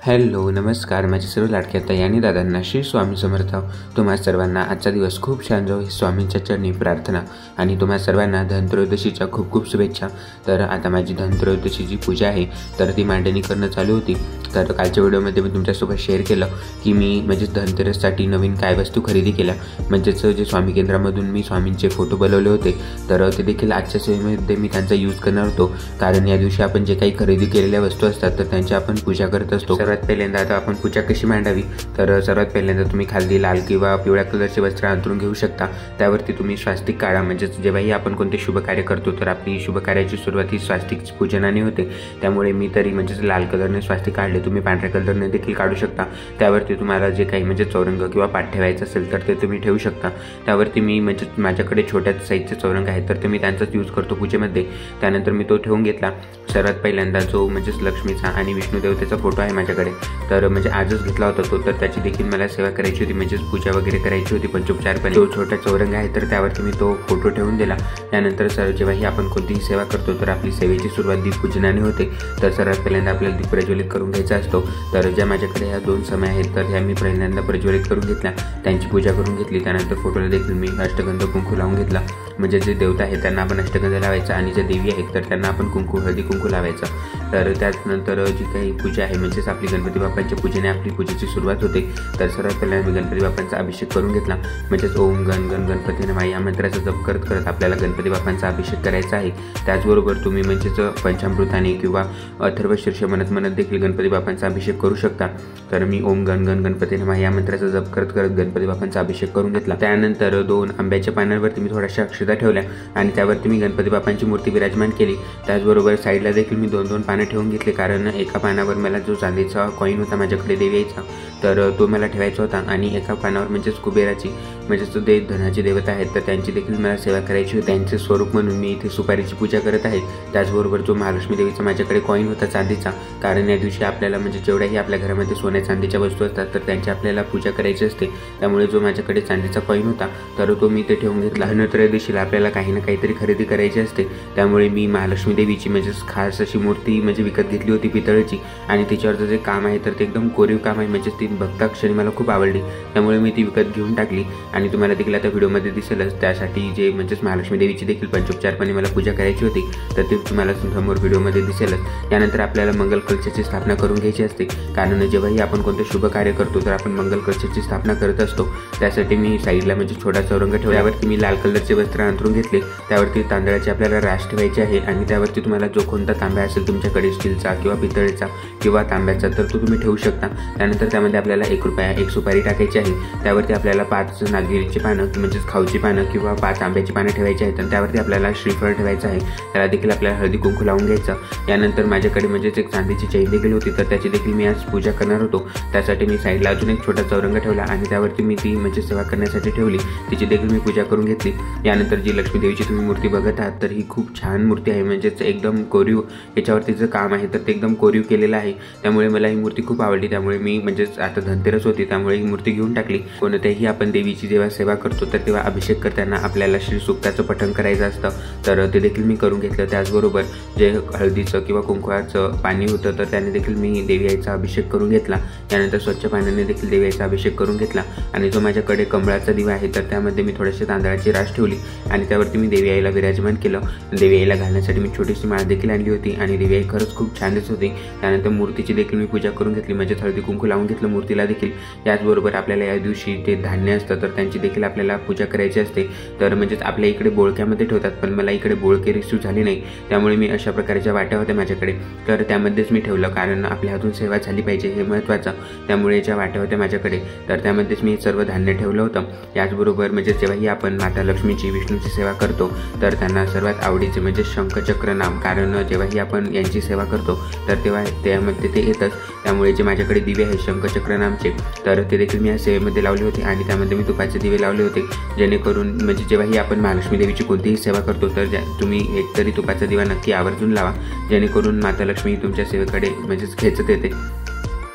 Hello नमस्कार माझे सर्व लाडक्या ताई आणि दादांना श्री स्वामी समर्थ। तुम्हा सर्वांना आजचा दिवस खूप छान जाओ ही स्वामींच्या चरणी प्रार्थना आणि तुम्हा सर्वांना धनत्रयोदशीच्या खूप खूप शुभेच्छा। तर आता माझी धनत्रयोदशीची पूजा आहे तर ती मांडणी करणं चालू होती। तर कालच्या व्हिडिओमध्ये मी तुमच्यासोबत शेअर केलं की मी म्हणजे धनतेरससाठी नवीन काय वस्तू खरेदी केल्या, म्हणजेच जे स्वामी केंद्रामधून मी स्वामींचे फोटो बनवले होते तर ते देखील आजच्या सेवेमध्ये मी त्यांचा यूज करणार होतो, कारण या दिवशी आपण जे काही खरेदी केलेल्या वस्तू असतात तर त्यांची आपण पूजा करत असतो। सर्वात पहिल्यांदा आता आपण पूजा कशी मांडावी तर सर्वात पहिल्यांदा तुम्ही खाली लाल किंवा पिवळ्या कलरचे वस्त्र अंथरून घेऊ शकता। त्यावरती तुम्ही स्वास्तिक काढा, म्हणजेच जेव्हाही आपण कोणते शुभ कार्य करतो तर आपली शुभ कार्याची सुरुवात ही स्वास्तिक पूजनाने होते। त्यामुळे मी तरी म्हणजेच लाल कलरने स्वास्तिक काढले, तुम्ही पांढऱ्या कलरने देखील काढू शकता। त्यावरती तुम्हाला जे काही म्हणजे चौरंग किंवा पाठ ठेवायचं असेल तर ते तुम्ही ठेवू शकता। त्यावरती मी म्हणजे माझ्याकडे छोट्या साईजचे चौरंग आहेत तर ते मी त्यांचाच यूज करतो पूजेमध्ये। त्यानंतर मी तो ठेवून घेतला। सर्वात पहिल्यांदा जो म्हणजेच लक्ष्मीचा आणि विष्णू देवतेचा फोटो आहे माझ्याकडे, तर म्हणजे आजच घेतला होता तो, तर त्याची देखील मला सेवा करायची होती, म्हणजेच पूजा वगैरे करायची होती पंचोपचारपणे। जो छोटा चौरंग आहे तर त्यावरती मी तो फोटो ठेवून दिला। त्यानंतर जेव्हाही आपण कोणतीही सेवा करतो तर आपली सेवेची सुरुवात दीपपूजनाने होते। तर सर्वात पहिल्यांदा आपल्याला दीप प्रज्वलित करून घ्यायचा असतो। तर ज्या माझ्याकडे ह्या दोन समय आहेत तर ह्या मी पहिल्यांदा प्रज्वलित करून घेतल्या, त्यांची पूजा करून घेतली। त्यानंतर फोटोला देखील मी अष्टगंध कुंकू लावून घेतला, म्हणजे जे देवता आहेत त्यांना आपण अष्टगंध लावायचा आणि ज्या देवी आहेत तर त्यांना आपण कुंकू हळदी कुंकू लावायचा। तर त्यानंतर जी काही पूजा आहे म्हणजेच आपली गणपती बाप्पांच्या पूजेने आपली पूजेची सुरुवात होते। तर सर्वात पहिल्यांदा मी गणपती बाप्पांचा अभिषेक करून घेतला, म्हणजेच ओम गण गण गणपती नमः या मंत्राचा जप करत करत आपल्याला गणपती बाप्पांचा अभिषेक करायचा आहे। त्याचबरोबर तुम्ही म्हणजेच पंचामृताने किंवा अथर्व शीर्ष म्हणत म्हणत देखील गणपती बाप्पांचा अभिषेक करू शकता। तर मी ओम गण गण गणपती नमः या मंत्राचा जप करत करत गणपती बाप्पांचा अभिषेक करून घेतला। त्यानंतर 2 आंब्याच्या पानांवरती मी थोड्याशा अक्षता ठेवल्या आणि त्यावरती मी गणपती बाप्पांची मूर्ती विराजमान केली। त्याचबरोबर साईडला देखील मी 2-2 पानं ठेवून घेतले, कारण एका पानावर मला जो चांदीचा कॉईन होता माझ्याकडे देवी यायचा तर तो मला ठेवायचा होता आणि एका पानावर म्हणजेच कुबेराची म्हणजेच तो धनाची देवता आहेत तर त्यांची देखील मला सेवा करायची होती। त्यांचे स्वरूप म्हणून मी इथे सुपारीची पूजा करत आहे। त्याचबरोबर जो महालक्ष्मी देवीचा माझ्याकडे कॉईन होता चांदीचा, कारण या दिवशी आपल्याला म्हणजे जेवढ्याही आपल्या घरामध्ये सोन्या चांदीच्या वस्तू असतात तर त्यांची आपल्याला पूजा करायची असते। त्यामुळे जो माझ्याकडे चांदीचा कॉईन होता तर तो मी ते ठेवून घेतला। धनत्रयोदशीला आपल्याला काही ना काहीतरी खरेदी करायची असते, त्यामुळे मी महालक्ष्मी देवीची म्हणजेच खास अशी मूर्ती म्हणजे विकत घेतली होती पितळेची, आणि तिच्यावरचं जे काम आहे तर ते एकदम कोरीव काम आहे, म्हणजेच ती बघताक्षणी मला खूप आवडली, त्यामुळे मी ती विकत घेऊन टाकली। आणि तुम्हाला देखील आता व्हिडिओमध्ये दिसेलच, त्यासाठी जे म्हणजेच महालक्ष्मी देवीची देखील पंचोपचारपणे मला पूजा करायची होती तर ते तुम्हाला समोर व्हिडिओमध्ये दिसेलच। त्यानंतर आपल्याला मंगल कलशाची स्थापना करून घ्यायची असते, कारण जेव्हाही आपण कोणते शुभ कार्य करतो तर आपण मंगल कलशाची स्थापना करत असतो। त्यासाठी मी साईडला म्हणजे छोटा चौरंग ठेवल्यावरती मी लाल कलरचे वस्त्र अंथरून घेतले। त्यावरती तांदळाची आपल्याला रास ठेवायची आहे आणि त्यावरती तुम्हाला जो कोणता तांब्या असेल तुमच्याकडे स्टीलचा किंवा पितळेचा किंवा तांब्याचा तर तो तुम्ही ठेवू शकता। त्यानंतर त्यामध्ये आपल्याला 1 रुपया 1 सुपारी टाकायची आहे। त्यावरती आपल्याला 5 नागेरीची पानं म्हणजेच खाऊची पानं किंवा 5 आंब्याची पानं ठेवायची आहेत आणि त्यावरती आपल्याला श्रीफळ ठेवायचं आहे। त्याला देखील आपल्याला हळदी कुंकू लावून घ्यायचं। यानंतर माझ्याकडे म्हणजेच एक चांदीची चैन देखील होती तर त्याची देखील मी आज पूजा करणार होतो। त्यासाठी मी साईडला अजून एक छोटा चौरंग ठेवला आणि त्यावरती मी ती म्हणजे सेवा करण्यासाठी ठेवली, तिची देखील मी पूजा करून घेतली। यानंतर जी लक्ष्मी देवीची तुम्ही मूर्ती बघत आहात तर ही खूप छान मूर्ती आहे, म्हणजेच एकदम कोरीव याच्यावरती जे काम आहे तर ते एकदम कोरीव केलेलं आहे, त्यामुळे मला ही मूर्ती खूप आवडली। त्यामुळे मी म्हणजेच आता धनतेरस होती त्यामुळे ही मूर्ती घेऊन टाकली। कोणत्याही आपण देवीची जेव्हा सेवा करतो तर तेव्हा अभिषेक करताना आपल्याला श्री सूक्ताचं पठण करायचं असतं, तर ते देखील मी करून घेतलं। त्याचबरोबर जे हळदीचं किंवा कुंकवाचं पाणी होतं तर त्याने देखील मी देवी आईचा अभिषेक करून घेतला। त्यानंतर स्वच्छ पाण्याने देखील देवी आईचा अभिषेक करून घेतला आणि जो माझ्याकडे कमळाचा दिवा आहे तर त्यामध्ये मी थोडीशी तांदळाची रास ठेवली आणि त्यावरती मी देवी आईला विराजमान केलं। देवी आईला घालण्यासाठी मी छोटीशी माळ देखील आणली होती आणि देवी आई खरंच खूप छान दिसत होती। त्यानंतर मूर्तीची देखील मी पूजा करून घेतली, म्हणजे हळदी कुंकू लावून घेतलं मूर्तीला देखील। याचबरोबर आपल्याला या दिवशी ते धान्य असतं तर त्यांची देखील आपल्याला पूजा करायची असते। तर म्हणजेच आपल्या इकडे बोळक्यामध्ये ठेवतात, पण मला इकडे बोळके रिसीव झाली नाही, त्यामुळे मी अशा प्रकारच्या वाट्या होत्या माझ्याकडे तर त्यामध्येच मी ठेवलं, कारण आपल्या हातून सेवा झाली पाहिजे हे महत्त्वाचं, त्यामुळे ज्या वाट्या होत्या माझ्याकडे तर त्यामध्येच मी सर्व धान्य ठेवलं होतं। याचबरोबर म्हणजे जेव्हाही आपण माता लक्ष्मीची विष्णूची सेवा करतो तर त्यांना सर्वात आवडीचे म्हणजे शंखचक्र नाम, कारण जेव्हाही आपण यांची सेवा करतो तर तेव्हा त्यामध्ये ते येतच, त्यामुळे जे माझ्याकडे दिवे आहेत शंखचक्र नामचे तर ते देखील मी या सेवेमध्ये लावले होते आणि त्यामध्ये मी तुपाचे दिवे लावले होते, जेणेकरून म्हणजे जेव्हाही आपण महालक्ष्मी देवीची कोणतीही सेवा करतो तर तुम्ही एकतरी तुपाचा दिवा नक्की आवर्जून लावा, जेणेकरून माता लक्ष्मी तुमच्या सेवेकडे म्हणजेच खेचत येते।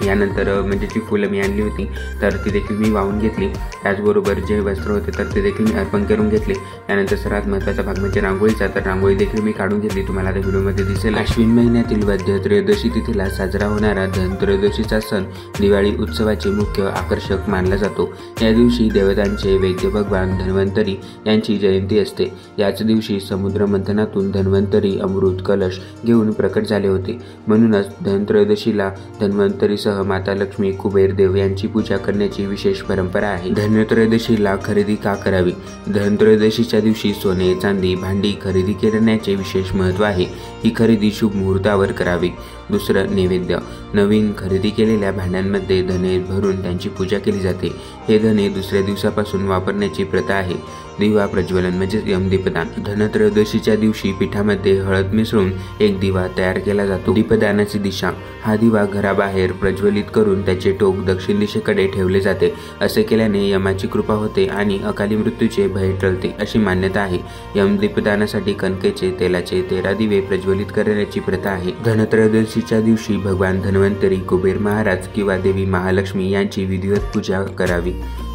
यानंतर म्हणजे जी फुलं मी आणली होती तर ती देखील मी वाहून घेतली। त्याचबरोबर जे वस्त्र होते तर ते देखील मी अर्पण करून घेतले। यानंतर सर्वात महत्त्वाचा भाग म्हणजे रांगोळीचा, तर रांगोळी देखील मी काढून घेतली, तुम्हाला त्या व्हिडिओमध्ये दिसेल। अश्विन महिन्यातील वद्य त्रयोदशी तिथीला साजरा होणारा धनत्रयोदशीचा सण दिवाळी उत्सवाचे मुख्य आकर्षक मानला जातो। या दिवशी देवतांचे वैद्य भगवान धन्वंतरी यांची जयंती असते। याच दिवशी समुद्र मंथनातून धन्वंतरी अमृत कलश घेऊन प्रकट झाले होते, म्हणूनच धनत्रयोदशीला धन्वंतरीसह माता लक्ष्मी, कुबेर देव यांची पूजा करण्याची विशेष परंपरा आहे। धनत्रयोदशीला खरेदी का करावी? धनत्रयोदशीच्या दिवशी सोने, चांदी, भांडी खरेदी करण्याचे विशेष महत्त्व आहे। ही खरेदी शुभ मुहूर्तावर करावी। दुसरं, नैवेद्य। नवीन खरेदी केलेल्या भांड्यांमध्ये धने भरून त्यांची पूजा केली जाते। हे धने दुसऱ्या दिवसापासून वापरण्याची प्रथा आहे। दिवा प्रज्वलन म्हणजे यमदीपदान। धनत्रयोदशीच्या दिवशी पिठामध्ये हळद मिसळून एक दिवा तयार केला जातो। दीपदानाची दिशा, हा दिवा घराबाहेर प्रज्वलित करून त्याचे टोक दक्षिण दिशेकडे ठेवले जाते। असे केल्याने यमाची कृपा होते आणि अकाली मृत्यूचे भय टळते अशी मान्यता आहे। यमदीपदानासाठी कणकेचे तेलाचे 13 दिवे प्रज्वलित करण्याची प्रथा आहे। धनत्रयोदशीच्या दिवशी भगवान धन्वंतरी, कुबेर महाराज किंवा देवी महालक्ष्मी यांची विधिवत पूजा करावी,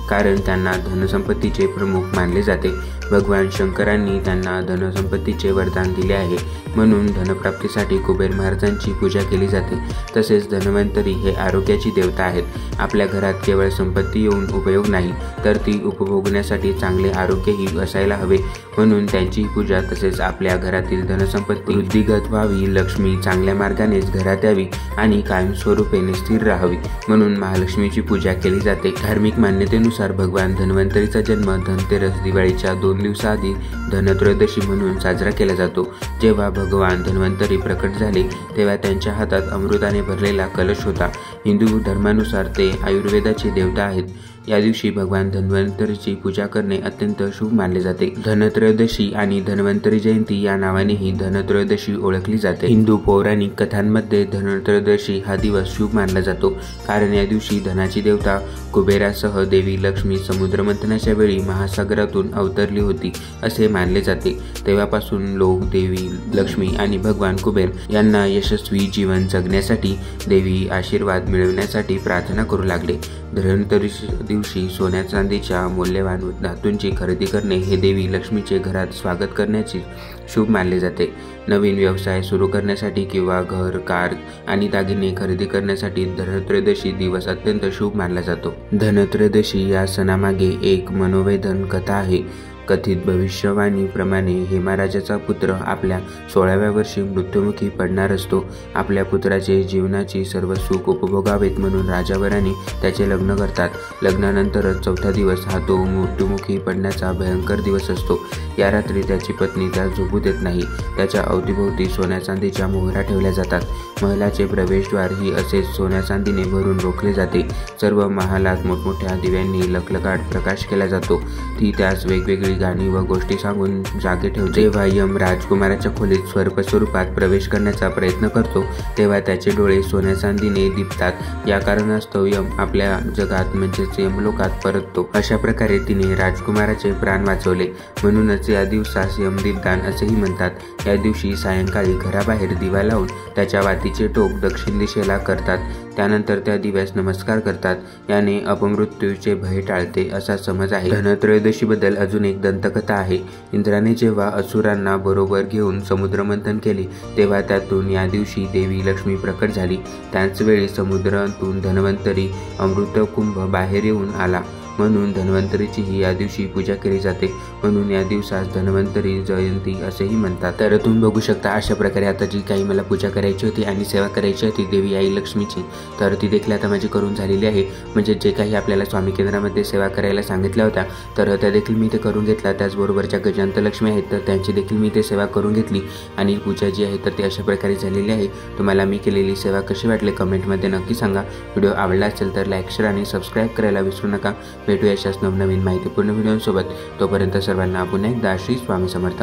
कारण त्यांना धनसंपत्तीचे प्रमुख मानले जाते। भगवान शंकरांनी त्यांना धनसंपत्तीचे वरदान दिले आहे, म्हणून धनप्राप्तीसाठी कुबेर महाराजांची पूजा केली जाते। तसेच धन्वंतरी हे आरोग्याची देवता आहेत। आपल्या घरात केवळ संपत्ती येऊन उपयोग नाही, तर ती उपभोगण्यासाठी चांगले आरोग्यही असायला हवे, म्हणून त्यांची पूजा तसेच आपल्या घरातील धनसंपत्ती वृद्धिगत व्हावी, लक्ष्मी चांगल्या मार्गानेच घरात यावी आणि कायमस्वरूपेने स्थिर राहावी म्हणून महालक्ष्मीची पूजा केली जाते। धार्मिक मान्यतेनुसार भगवान धन्वंतरीचा जन्म धनतेरस दिवाळीच्या 2 दिवसाआधी धनत्रयोदशी म्हणून साजरा केला जातो। जेव्हा भगवान धन्वंतरी प्रकट झाले तेव्हा त्यांच्या हातात अमृताने भरलेला कलश होता। हिंदू धर्मानुसार ते आयुर्वेदाचे देवता आहेत। या दिवशी भगवान धन्वंतरीची पूजा करणे अत्यंत शुभ मानले जाते। धनत्रयोदशी आणि धन्वंतरी जयंती या नावानेही धनत्रयोदशी ओळखली जाते। हिंदू पौराणिक कथांमध्ये धनत्रयोदशी हा दिवस शुभ मानला जातो, कारण या दिवशी धनाची देवता कुबेरासह देवी लक्ष्मी समुद्र मंथनाच्या वेळी महासागरातून अवतरली होती असे मानले जाते। तेव्हापासून लोक देवी लक्ष्मी आणि भगवान कुबेर यांना यशस्वी जीवन जगण्यासाठी, देवी आशीर्वाद मिळवण्यासाठी प्रार्थना करू लागले। धनत्रयोदशी दिवशी सोन्या चांदीच्या मौल्यवान धातूंची खरेदी करणे हे देवी लक्ष्मीचे घरात स्वागत करण्याची शुभ मानले जाते। नवीन व्यवसाय सुरू करण्यासाठी किंवा घर, कार आणि दागिने खरेदी करण्यासाठी धनत्रयोदशी दिवस अत्यंत शुभ मानला जातो। धनत्रयोदशी या सणामागे एक मनोवेदन कथा आहे। कथित भविष्यवाणीप्रमाणे हेमाराजाचा पुत्र आपल्या 16व्या वर्षी मृत्युमुखी पडणार असतो। आपल्या पुत्राचे जीवनाची सर्व सुख उपभोगावेत म्हणून राजावराने त्याचे लग्न करतात। लग्नानंतरच 4था दिवस हा तो मृत्युमुखी पडण्याचा भयंकर दिवस असतो। या रात्री त्याची पत्नी त्यास झोपू देत नाही। त्याच्या अवतीभोवती सोन्या चांदीच्या मोहरा ठेवल्या जातात। महलाचे प्रवेशद्वार ही असेच सोन्या चांदीने भरून रोखले जाते। सर्व महालात मोठमोठ्या दिव्यांनी लखलखाट प्रकाश केला जातो। ती त्यास वेगवेगळी गाणी व गोष्टी सांगून जागे ठेवते। जेव्हा यम राजकुमाराच्या खोलीत स्वरूपात प्रवेश करण्याचा प्रयत्न करतो तेव्हा त्याचे डोळे सोन्या चांदीने दिपतात। या कारणास्तव यम आपल्या जगात म्हणजेच यमलोकात परततो। अशा प्रकारे तिने राजकुमाराचे प्राण वाचवले, म्हणूनच या दिवसास यमदीपदान असेही म्हणतात। या दिवशी सायंकाळी घराबाहेर दिवा लावून त्याच्या वातीचे टोक दक्षिण दिशेला करतात। त्यानंतर त्या दिव्यास नमस्कार करतात। याने अपमृत्यूचे भय टाळते असा समज आहे। धनत्रयोदशीबद्दल अजून एक दंतकथा आहे। इंद्राने जेव्हा असुरांना बरोबर घेऊन समुद्रमंथन केले तेव्हा त्यातून या दिवशी देवी लक्ष्मी प्रकट झाली। त्याच वेळी समुद्रातून धन्वंतरी अमृतकुंभ बाहेर येऊन आला, म्हणून धन्वंतरीचीही या दिवशी पूजा केली जाते। म्हणून या दिवसास धन्वंतरी जयंती असेही म्हणतात। तर तुम्ही बघू शकता अशा प्रकारे आता जी काही मला पूजा करायची होती आणि सेवा करायची होती देवी आई लक्ष्मीची, तर ती देखील आता माझी करून झालेली आहे। म्हणजे जे काही आपल्याला स्वामी केंद्रामध्ये सेवा करायला सांगितल्या होत्या तर त्या देखील मी ते करून घेतल्या। त्याचबरोबर ज्या गजांत लक्ष्मी आहेत तर त्यांची देखील मी ते सेवा करून घेतली आणि पूजा जी आहे तर ती अशा प्रकारे झालेली आहे। तुम्हाला मी केलेली सेवा कशी वाटली कमेंटमध्ये नक्की सांगा। व्हिडिओ आवडला असेल तर लाईक, शेअर आणि सबस्क्राईब करायला विसरू नका। भेटूया अशाच नवनवीन माहितीपूर्ण व्हिडिओसोबत। तोपर्यंत सर्वांना पुन्हा एकदा श्री स्वामी समर्थ।